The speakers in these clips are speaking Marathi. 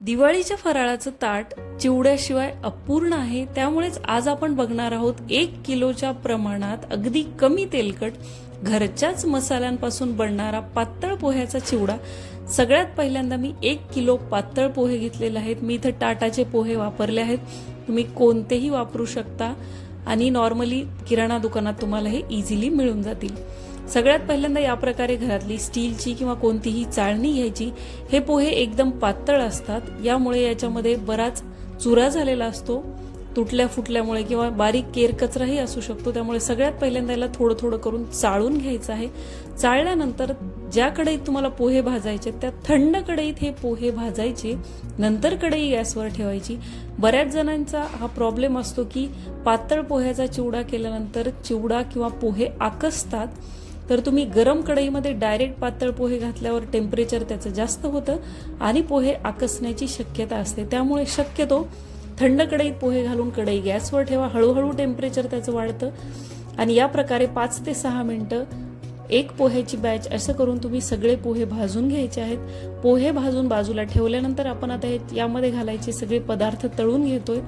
दिवाळीच्या फराळाचं ताट चिवड्याशिवाय अपूर्ण आहे। त्यामुळेच आज आपण बघणार आहोत 1 किलोच्या प्रमाणात अगदी कमी तेलकट घरच्याच मसाल्यांपासून बनणारा पातळ पोह्याचा चिवडा। सगळ्यात पहिल्यांदा मी 1 किलो पातळ पोहे घेतलेले आहेत। मी इथे टाटाचे पोहे वापरले आहेत, तुम्ही कोणतेही वापरू शकता आणि नॉर्मली किराणा दुकानात तुम्हाला हे इझिली मिळून जातील। सगळ्यात पहिल्यांदा या प्रकारे घरातली स्टीलची किंवा कोणतीही चाळणी घ्यायची। हे पोहे एकदम पातळ असतात, यामुळे याच्यामध्ये बराच चुरा झालेला असतो, तुटल्या फुटल्यामुळे किंवा बारीक केर कचराही असू शकतो। त्यामुळे सगळ्यात पहिल्यांदा याला थोडं थोडं करून चाळून घ्यायचं आहे। चाळल्यानंतर ज्या कढईत तुम्हाला पोहे भाजायचे त्या थंड कढईत हे पोहे भाजायचे, नंतर कढई गॅसवर ठेवायची। बऱ्याच जणांचा हा प्रॉब्लेम असतो की पातळ पोह्याचा चिवडा केल्यानंतर चिवडा किंवा पोहे आकसतात, तर तुम्ही गरम कढईमध्ये डायरेक्ट पातळ पोहे घातल्यावर टेम्परेचर त्याचं जास्त होतं आणि पोहे आकसण्याची शक्यता असते। त्यामुळे शक्यतो थंड कढईत पोहे घालून कढई गॅसवर ठेवा, हळूहळू टेम्परेचर त्याचं वाढतं आणि या प्रकारे 5 ते 6 मिनिटं एक पोह्याची बॅच असं करून तुम्ही सगळे पोहे भाजून घ्यायचे आहेत। पोहे भाजून बाजूला ठेवल्यानंतर आपण आता यामध्ये घालायचे सगळे पदार्थ तळून घेतोय।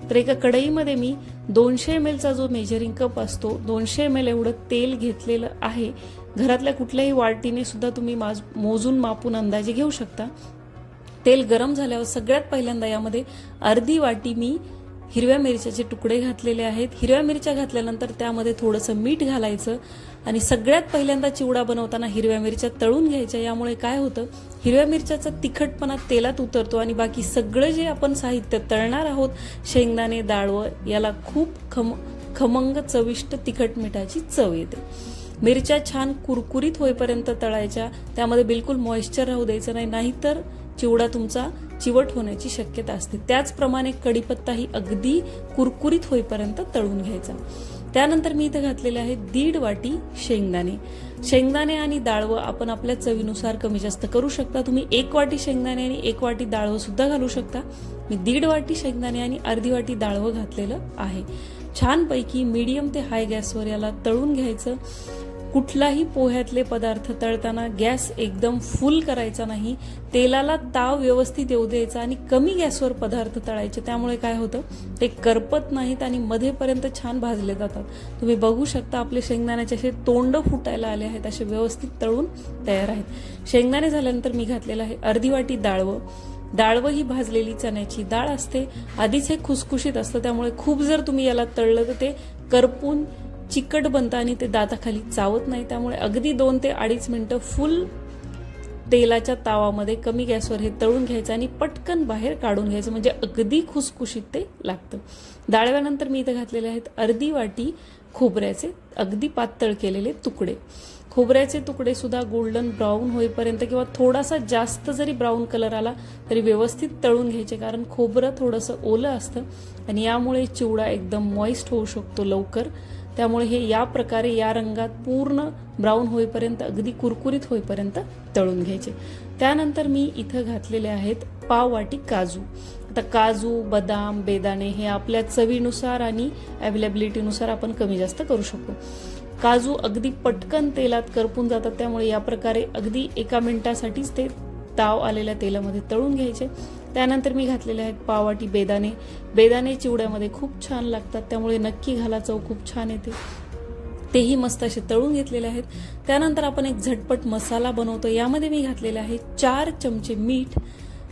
तर एका कढईमध्ये मी 200 ml चा जो मेजरिंग कप असतो 200 ml एवढं तेल घेतलेलं आहे। घरातल्या कुठल्याही वाटीने सुद्धा तुम्ही मोजून मापून अंदाजे घेऊ शकता। तेल गरम झाल्यावर सगळ्यात पहिल्यांदा यामध्ये अर्धी वाटी मी हिरव्या मिरच्याचे तुकडे घातलेले आहेत। हिरव्या मिरच्या घातल्यानंतर त्यामध्ये थोडंसं मीठ घालायचं आणि सगळ्यात पहिल्यांदा चिवडा बनवताना हिरव्या मिरच्या तळून घ्यायच्या। यामुळे काय होतं, हिरव्या मिरच्याचा तिखटपणा तेलात उतरतो आणि बाकी सगळं जे आपण साहित्य तळणार आहोत, शेंगदाणे, डाळवं, याला खूप खमंग चविष्ट तिखट मिठाची चव येते। मिरच्या छान कुरकुरीत होईपर्यंत तळायच्या, त्यामध्ये बिलकुल मॉइश्चर राहू द्यायचं नाही, नाहीतर चिवडा तुमचा चिवट होण्याची शक्यता असते। त्याचप्रमाणे कढीपत्ताही अगदी कुरकुरीत होईपर्यंत तळून घ्यायचा। त्यानंतर मी इथे घातलेले आहे 1.5 वाटी शेंगदाणे। शेंगदाणे आणि डाळवं आपण आपल्या चवीनुसार कमी जास्त करू शकता। तुम्ही 1 वाटी शेंगदाणे आणि 1 वाटी डाळवं सुद्धा घालू शकता। मी 1.5 वाटी शेंगदाणे आणि अर्धी वाटी डाळवं घातलेलं आहे। छानपैकी मीडियम ते हाय गॅसवर याला तळून घ्यायचं। कुठलाही पोह्यातले पदार्थ तळताना गॅस एकदम फुल करायचा नाही, तेलाला ताव व्यवस्थित येऊ द्यायचा आणि कमी गॅसवर पदार्थ तळायचे। त्यामुळे काय होतं, ते करपत नाहीत आणि मध्येपर्यंत छान भाजले जातात। तुम्ही बघू शकता आपले शेंगदाण्याचे असे तोंड फुटायला आले आहेत, असे व्यवस्थित तळून तयार आहेत। शेंगदाणे झाल्यानंतर मी घातलेलं आहे अर्धी वाटी डाळवं। डाळवं ही भाजलेली चण्याची डाळ असते, आधीच हे खुसखुशीत असतं, त्यामुळे खूप जर तुम्ही याला तळलं तर ते करपून चिकट बनतं आणि ते दाताखाली चावत नाही। त्यामुळे अगदी 2 ते 2.5 मिनिटं फुल तेलाच्या तावामध्ये कमी गॅसवर हे तळून घ्यायचं आणि पटकन बाहेर काढून घ्यायचं, म्हणजे अगदी खुसखुशीत ते लागतं। डाळव्यानंतर मी इथे घातलेले आहेत अर्धी वाटी खोबऱ्याचे अगदी पातळ केलेले तुकडे। खोबऱ्याचे तुकडे सुद्धा गोल्डन ब्राऊन होईपर्यंत किंवा थोडासा जास्त जरी ब्राऊन कलर आला तरी व्यवस्थित तळून घ्यायचे, कारण खोबरं थोडंसं ओलं असतं आणि यामुळे चिवडा एकदम मॉइस्ट होऊ शकतो लवकर। त्यामुळे हे या प्रकारे या रंगात पूर्ण ब्राऊन होईपर्यंत अगदी कुरकुरीत होईपर्यंत तळून घ्यायचे। त्यानंतर मी इथं घातलेले आहेत पाव वाटी काजू। आता काजू, बदाम, बेदाणे हे आपल्या चवीनुसार आणि अवेलेबिलिटीनुसार आपण कमी जास्त करू शकतो। काजू अगदी पटकन तेलात करपून जातात, त्यामुळे या प्रकारे अगदी 1 मिनिटासाठीच ते ताव आलेल्या तेलामध्ये तळून घ्यायचे। त्यानंतर मी घातलेले आहेत पाव वाटी बेदाणे। बेदाणे चिवड्यामध्ये खूप छान लागतात, त्यामुळे नक्की घाला, चव खूप छान येते। तेही मस्त असे तळून घेतलेले आहेत। त्यानंतर आपण एक झटपट मसाला बनवतो। यामध्ये मी घातलेले आहे 4 चमचे मीठ,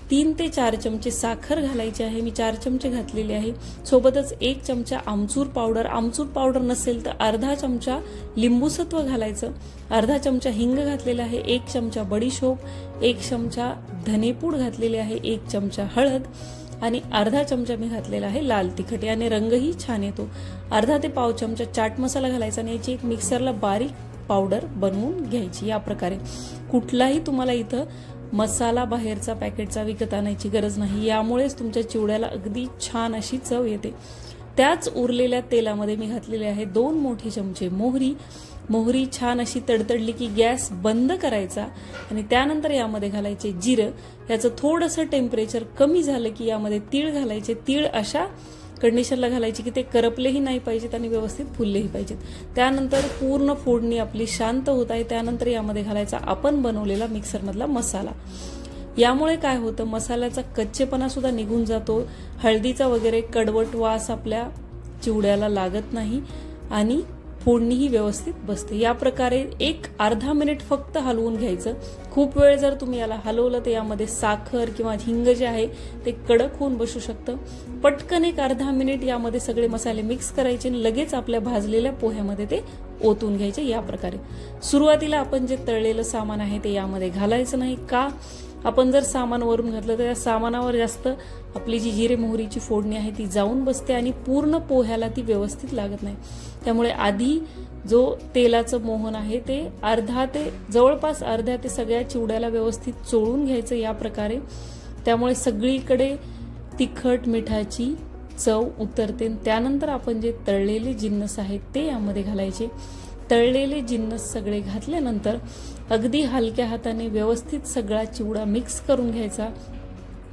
3 ते 4 चमचे साखर घालायची आहे, मी 4 चमचे घातलेले आहे। सोबतच 1 चमचा आमचूर पावडर, आमचूर पावडर नसेल तर अर्धा चमचा लिंबूसत्व घालायचं, अर्धा चमचा हिंग घातलेला आहे, 1 चमचा बडीशोप, 1 चमचा धनेपूड घातलेले आहे, 1 चमचा हळद आणि अर्धा चमचा मी घातलेला आहे लाल तिखट, याने रंगही छान येतो। अर्धा ते पाव चमचा चाट मसाला घालायचा आणि याची एक मिक्सरला बारीक पावडर बनवून घ्यायची। या प्रकारे कुठलाही तुम्हाला इथं मसाला बाहेरचा पॅकेटचा विकत आणायची गरज नाही, यामुळेच तुमच्या चिवड्याला अगदी छान अशी चव येते। त्याच उरलेल्या तेलामध्ये मी घातलेले आहे 2 मोठे चमचे मोहरी। मोहरी छान अशी तडतडली की गॅस बंद करायचा आणि त्यानंतर यामध्ये घालायचे जिरं। याचं थोडंसं टेम्परेचर कमी झालं की यामध्ये तीळ घालायचे। तीळ अशा कंडिशनला घालायची की ते करपलेही नाही पाहिजेत आणि व्यवस्थित फुललेही पाहिजेत। त्यानंतर पूर्ण फोडणी आपली शांत होत आहे, त्यानंतर यामध्ये घालायचा आपण बनवलेला मिक्सरमधला मसाला। यामुळे काय होतं, मसाल्याचा कच्चेपणा सुद्धा निघून जातो, हळदीचा वगैरे कडवट वास आपल्या चिवड्याला लागत नाही आणि फोडणीही व्यवस्थित बसते। या प्रकारे एक अर्धा मिनिट फक्त हलवून घ्यायचं। खूप वेळ जर तुम्ही याला हलवलं तर यामध्ये साखर किंवा हिंग जे आहे ते कडक होऊन बसू शकतं। पटकन एक अर्धा मिनिट यामध्ये सगळे मसाले मिक्स करायचे आणि लगेच आपल्या भाजलेल्या पोह्यामध्ये ते ओतून घ्यायचे। या प्रकारे सुरुवातीला आपण जे तळलेलं सामान आहे ते यामध्ये घालायचं नाही। का? आपण जर सामान वरून घातलं तर त्या सामानावर जास्त आपली जी जिरे मोहरीची फोडणी आहे ती जाऊन बसते आणि पूर्ण पोह्याला ती व्यवस्थित लागत नाही। त्यामुळे आधी जो तेलाचं मोहन आहे ते जवळपास अर्ध्या ते सगळ्या चिवड्याला व्यवस्थित चोळून घ्यायचं या प्रकारे। त्यामुळे सगळीकडे तिखट मिठाची चव उतरते। त्यानंतर आपण जे तळलेले जिन्नस आहेत ते यामध्ये घालायचे। तळलेले जिन्नस सगळे घातल्यानंतर अगदी हलक्या हाताने व्यवस्थित सगळा चिवडा मिक्स करून घ्यायचा।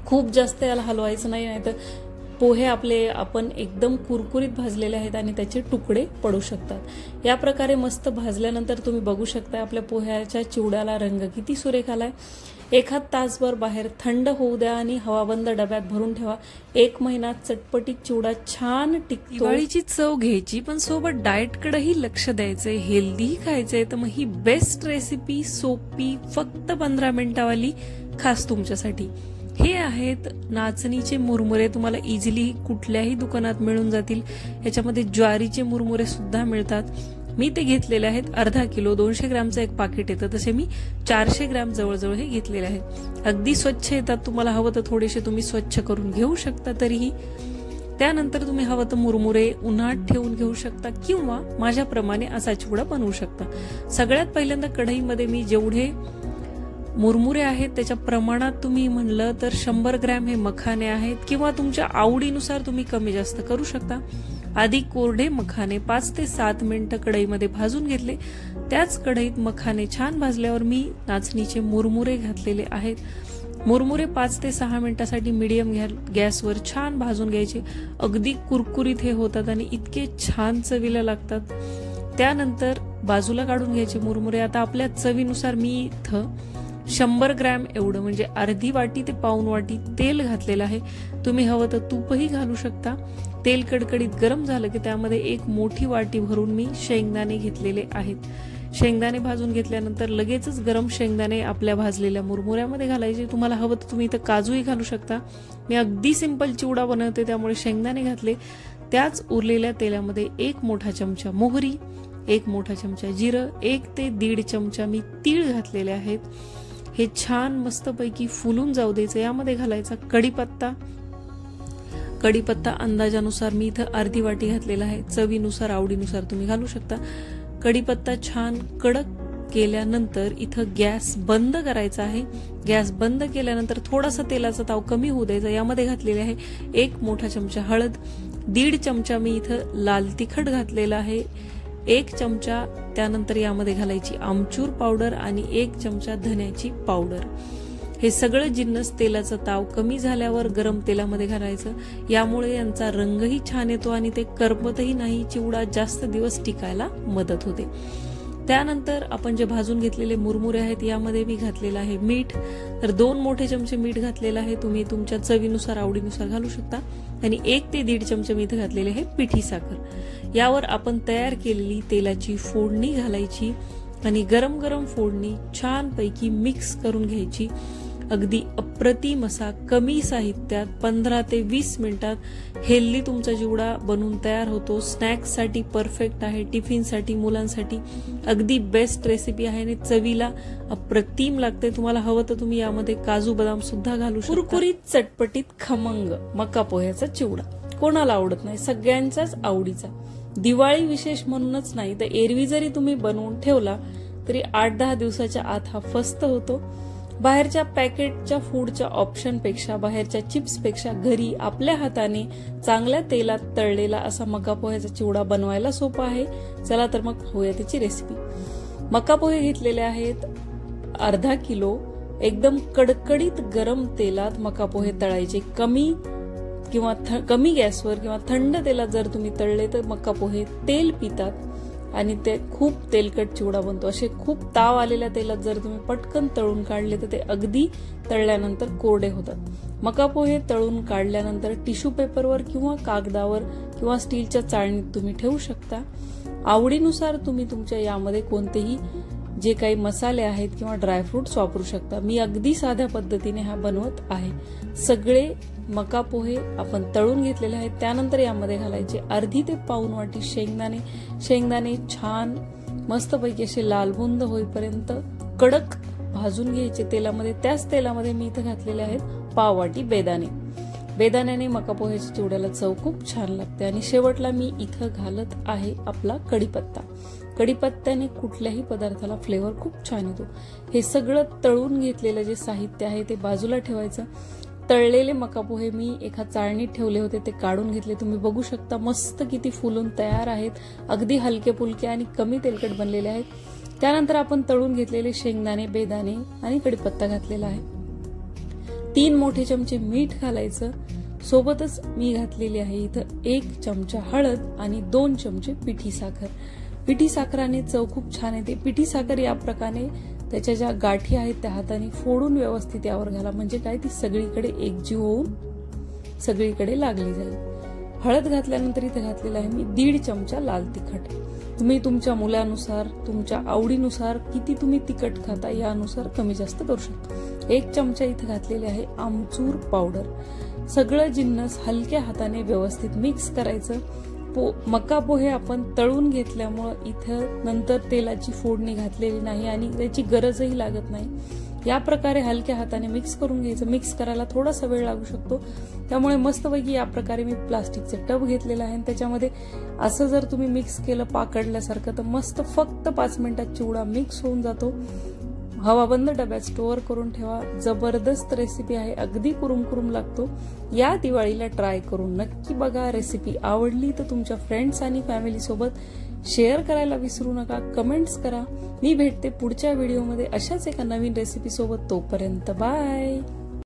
खूप जास्त याला हलवायचं नाही, नाहीतर पोहे आपण एकदम कुरकुरीत भाजलेले आहेत आणि त्याचे तुकडे पडू शकतात। या प्रकारे मस्त भाजल्यानंतर तुम्ही बघू शकता आपल्या पोह्याच्या चिवड्याला रंग किती सुरेख आलाय। एखाद तासभर बाहेर थंड होऊ द्या आणि हवाबंद डब्यात भरून ठेवा। 1 महिन्यात चटपटीत चिवडा छान टिकतो। दिवाळीची चव घ्यायची पण सोबत डाएटकडेही लक्ष द्यायचंय, हेल्दी खायचंय, तर मग ही बेस्ट रेसिपी सोपी फक्त 15 मिनिटावाली खास तुमच्यासाठी। हे आहेत नाचणीचे मुरमुरे। तुम्हाला इझिली कुठल्याही दुकानात मिळून जातील। याच्यामध्ये ज्वारीचे मुरमुरे सुद्धा मिळतात। मी ते घेतलेले आहेत अर्धा किलो, 200 ग्रॅमचं एक पाकिट येतं, तसे मी 400 ग्रॅम जवळजवळ हे घेतलेले आहेत। अगदी स्वच्छ येतात, तुम्हाला हवं तर थोडेसे तुम्ही स्वच्छ करून घेऊ शकता तरीही। त्यानंतर तुम्ही हवं तर मुरमुरे उन्हात ठेवून घेऊ शकता किंवा माझ्याप्रमाणे असा चिवडा बनवू शकता। सगळ्यात पहिल्यांदा कढईमध्ये मी जेवढे मुरमुरे आहेत त्याच्या प्रमाणात तुम्ही म्हणलं तर 100 ग्रॅम हे मखाने आहेत किंवा तुमच्या आवडीनुसार तुम्ही कमी जास्त करू शकता। आधी कोरडे मखाने 5 ते 7 मिनिटं कढईमध्ये भाजून घेतले। त्याच कढईत मखाने छान भाजल्यावर मी नाचणीचे मुरमुरे घातलेले आहेत। मुरमुरे 5 ते 6 मिनिटांसाठी मीडियम गॅसवर छान भाजून घ्यायचे। अगदी कुरकुरीत हे होतात आणि इतके छान चवीला लागतात। त्यानंतर बाजूला काढून घ्यायचे मुरमुरे। आता आपल्या चवीनुसार मी इथं 100 ग्रॅम एवढं म्हणजे अर्धी वाटी ते पाऊण वाटी तेल घातलेलं आहे। तुम्ही हवं तर तूपही घालू शकता। तेल कडकडीत गरम झालं की त्यामध्ये 1 मोठी वाटी भरून मी शेंगदाणे घेतलेले आहेत। शेंगदाणे भाजून घेतल्यानंतर लगेचच गरम शेंगदाणे आपल्या भाजलेल्या मुरमुऱ्यामध्ये घालायचे। तुम्हाला हवं तर तुम्ही इथं काजूही घालू शकता। मी अगदी सिंपल चिवडा बनवते त्यामुळे शेंगदाणे घातले। त्याच उरलेल्या तेलामध्ये 1 मोठा चमचा मोहरी, 1 मोठा चमचा जिरं, 1 ते 1.5 चमचा मी तीळ घातलेले आहेत। हे छान मस्तपैकी फुलून जाऊ द्यायचं। यामध्ये घालायचा कढीपत्ता। कढीपत्ता अंदाजानुसार मी इथं अर्धी वाटी घातलेला आहे। चवीनुसार आवडीनुसार तुम्ही घालू शकता। कढीपत्ता छान कडक केल्यानंतर इथं गॅस बंद करायचा आहे। गॅस बंद केल्यानंतर थोडासा तेलाचा ताव कमी होऊ द्यायचा। यामध्ये घातलेले आहे 1 मोठा चमचा हळद, 1.5 चमचा मी इथं लाल तिखट घातलेला आहे, 1 चमचा त्यानंतर यामध्ये घालायची आमचूर पावडर आणि 1 चमचा धन्याची पावडर। हे सगळं जिन्नस तेलाचा ताव कमी झाल्यावर गरम तेलामध्ये घालायचं। यामुळे यांचा रंगही छान येतो आणि ते करपतही नाही। चिवडा जास्त दिवस टिकायला मदत होते। त्यानंतर आपण जे भाजून घेतलेले मुरमुरे आहेत यामध्ये मी घातलेलं आहे मीठ। तर 2 मोठे चमचे मीठ घातलेलं आहे। तुम्ही तुमच्या चवीनुसार आवडीनुसार घालू शकता। आणि 1 ते 1.5 चमचे मी इथे घातलेले आहे पिठी साखर। यावर आपण तयार केलेली तेलाची फोडणी घालायची आणि गरम गरम फोडणी छानपैकी मिक्स करून घ्यायची। अगदी अप्रतिम असा कमी साहित्यात 15 ते 20 मिनिटात हेल्दी तुमचा चिवडा बनून तयार होतो। स्नॅक्ससाठी परफेक्ट आहे, टिफिनसाठी, मुलांसाठी अगदी बेस्ट रेसिपी आहे आणि चवीला अप्रतिम लागते। तुम्हाला हवं तर तुम्ही यामध्ये काजू बदाम सुद्धा घालू शकता। कुरकुरीत चटपटीत खमंग मका पोह्याचा चिवडा कोणाला आवडत नाही, सगळ्यांचाच आवडीचा। दिवाळी विशेष म्हणूनच नाही तर एरवी जरी तुम्ही बनवून ठेवला तरी 8-10 दिवसाच्या आत हा फस्त होतो। बाहेरच्या पॅकेटच्या फूडच्या ऑप्शनपेक्षा, बाहेरच्या चिप्सपेक्षा घरी आपल्या हाताने चांगल्या तेलात तळलेला असा मका पोह्याचा चिवडा बनवायला सोपा आहे। चला तर मग होऊया त्याची रेसिपी। मका पोहे घेतलेले आहेत अर्धा किलो। एकदम कडकडीत गरम तेलात मका पोहे तळायचे। कमी गॅसवर किंवा थंड तेलात जर तुम्ही तळले तर मका पोहे तेल पितात। आणि ते खूप तेलकट चिवडा बनतो. असे खूप ताव आलेल्या तेलात जर तुम्ही पटकन तळून काढले तर ते अगदी तळल्यानंतर कोरडे होतात. मका पोहे तळून काढल्यानंतर टिश्यू पेपरवर किंवा कागदावर किंवा स्टीलच्या चाळणीत तुम्ही ठेवू शकता. आवडीनुसार तुम्ही तुमच्या यामध्ये कोणतेही जे काही मसाले आहेत किंवा ड्रायफ्रुट्स वापरू शकता. मी अगदी साध्या पद्धतीने हा बनवत आहे. सगळे मका पोहे आपण तळून घेतलेले आहेत. त्यानंतर यामध्ये घालायचे अर्धी ते पाऊण वाटी शेंगदाणे. शेंगदाणे छान मस्तपैकी असे लालबुंद होईपर्यंत कडक भाजून घ्यायचे तेलामध्ये. त्याच तेलामध्ये मी इथं घातलेले आहेत पाव वाटी बेदाणे. बेदाण्याने मका पोह्याच्या चिवड्याला चव खूप छान लागते. आणि शेवटला मी इथं घालत आहे आपला कढीपत्ता. कढीपत्त्याने कुठल्याही पदार्थाला फ्लेवर खूप छान येतो. हे सगळं तळून घेतलेलं जे साहित्य आहे ते बाजूला ठेवायचं. तळलेले मका पोहे मी एका चाळणीत ठेवले होते, ते काढून घेतले. तुम्ही बघू शकता मस्त किती फुलून तयार आहेत. अगदी हलके फुलके आणि कमी तेलकट बनलेले आहेत. त्यानंतर आपण तळून घेतलेले शेंगदाणे, बेदाणे आणि कढीपत्ता घातलेला आहे. 3 मोठे चमचे मीठ घालायचं. सोबतच मी घातलेली आहे इथं 1 चमचा हळद आणि 2 चमचे पिठी साखर. पिठी साखराने चव खूप छान येते. पिठी साखर या प्रकारे त्याच्या ज्या गाठी आहेत त्या हाताने फोडून व्यवस्थित यावर घाला, म्हणजे काय ती सगळीकडे एकजीव होऊन सगळीकडे लागली जाईल. हळद घातल्यानंतर इथे घातलेला आहे मी 1.5 चमचा लाल तिखट. तुम्ही तुमच्या मुलानुसार, तुमच्या आवडीनुसार किती तुम्ही तिखट खाता यानुसार कमी जास्त करू शकता. 1 चमचा इथे घातलेले आहे आमचूर पावडर. सगळं जिन्नस हलक्या हाताने व्यवस्थित मिक्स करायचं. मका पोहे आपण तळून घेतल्यामुळं इथं नंतर तेलाची फोडणी घातलेली नाही आणि त्याची गरजही लागत नाही. या प्रकारे हलक्या हाताने मिक्स करून घ्यायचं. मिक्स करायला थोडासा वेळ लागू शकतो, त्यामुळे मस्तपैकी या प्रकारे मी प्लास्टिकचे टब घेतलेला आहे. त्याच्यामध्ये असं जर तुम्ही मिक्स केलं पाकडल्यासारखं तर मस्त फक्त 5 मिनिटात चिवडा मिक्स होऊन जातो. हवाबंद डब्यात स्टोअर करून ठेवा. जबरदस्त रेसिपी आहे, अगदी कुरुम लागतो. या दिवाळीला ट्राय करून नक्की बघा. रेसिपी आवडली तर तुमच्या फ्रेंड्स आणि फॅमिली सोबत शेअर करायला विसरू नका. कमेंट्स करा. मी भेटते पुढच्या व्हिडिओमध्ये अशाच एका नवीन रेसिपी सोबत. तोपर्यंत बाय.